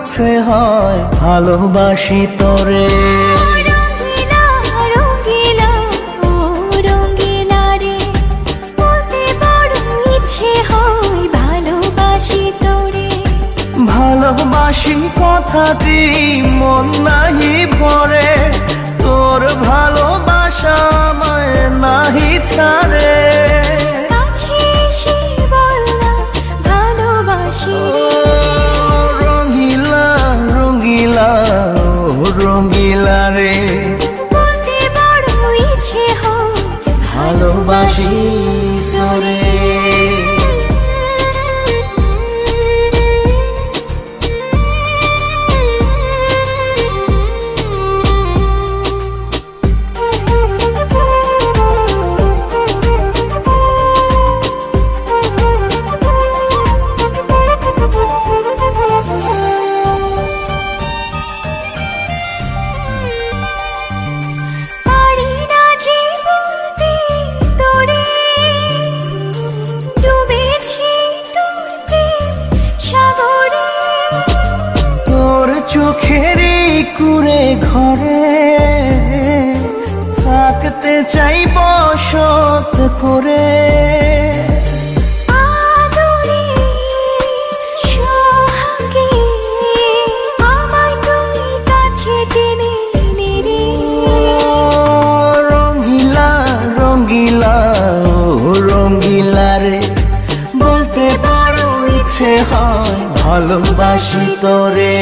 ইচ্ছে হয় ভালোবাসি তোরে। রঙ্গিলা রঙ্গিলা ও রঙ্গিলা রে, বলতে বড় ইচ্ছে হয় ভালোবাসি তোরে। ভালোবাসি কথাটি মন নাহি ভরে, তোর ভালোবাসা আমায় নাহি ছাড়ে। কাছে এসে বল না ভালোবাসি রে। রঙ্গিলা রঙ্গিলা ও রঙ্গিলা রে, বলতে বড় ইচ্ছে হয় ভালোবাসি তোরে। পারি না যে বলতে তোরে, ডুবেছি তোর প্রেম সাগরে। তোর চোখেরই কুঁড়ে ঘরে থাকতে চাই বসত করে। আদরে সোহাগে আমায় তুই কাছে টেনে নে রে। রঙ্গিলা রঙ্গিলা ও রঙ্গিলা রে, বলতে বড় ইচ্ছে হয় ভালোবাসি তোরে।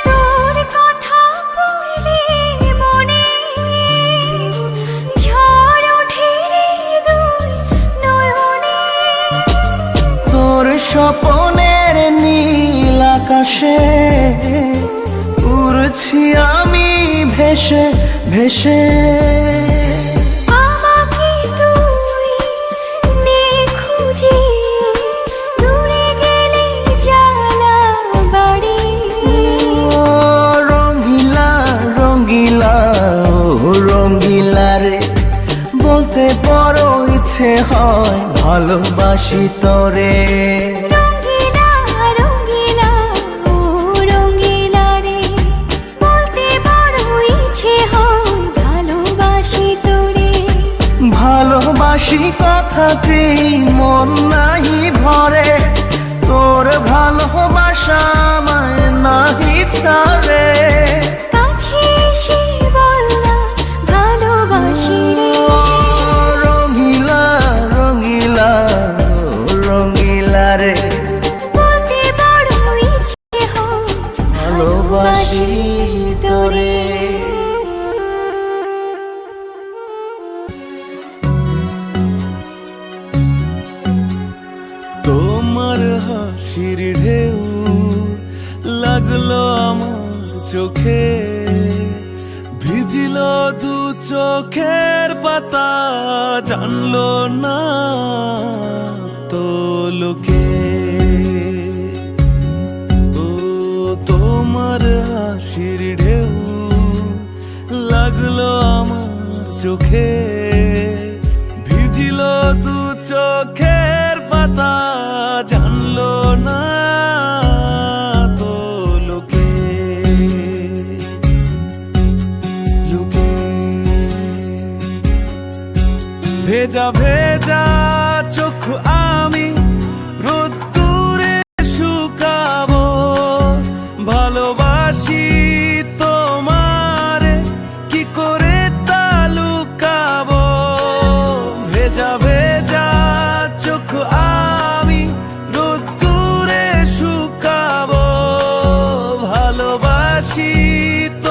তোর কথা পড়লে মনে ঝড় ওঠে রে দুই নয়নে। তোর স্বপনের নীল আকাশে উড়ছি আমি ভেসে ভেসে। আমাকে তুই নে খুঁজে, দূরে গেলে জ্বালা বাড়ি। ও রঙ্গিলা রঙ্গিলা ও রঙ্গিলা রে, বলতে বড় ইচ্ছে হয় ভালোবাসি তোরে। রঙ্গিলা রঙ্গিলা ও রঙ্গিলা রে, বলতে বড় ইচ্ছে হয় ভালোবাসি তোরে। ভালোবাসি কথাটি মন নাহি ভরে, তোর ভালোবাসা আমায় নাহি ছাড়ে। কাছে এসে বল না ভালোবাসি রে। রঙ্গিলা রঙ্গিলা ও রঙ্গিলা রে, বলতে বড় ইচ্ছে হয় ভালোবাসি তোরে। তোমার হাসির ঢেউ লাগলো আমার চোখে, ভিজিল দু চোখের পাতা, জানলো না তো লোকে। ও তোমার হাসির ঢেউ লাগলো আমার চোখে, ভিজিল দু চোখের পাতা, জানলো না তো লোকে। লোকে ভেজা ভেজা চোখ আমি রোদ্দুরে শুকাবো, ভালোবাসি তোমারে কি করে তা লুকাবো। ভেজা ভেজা চোখ আমি রোদ্দুরে শুকাবো, ভালোবাসি তো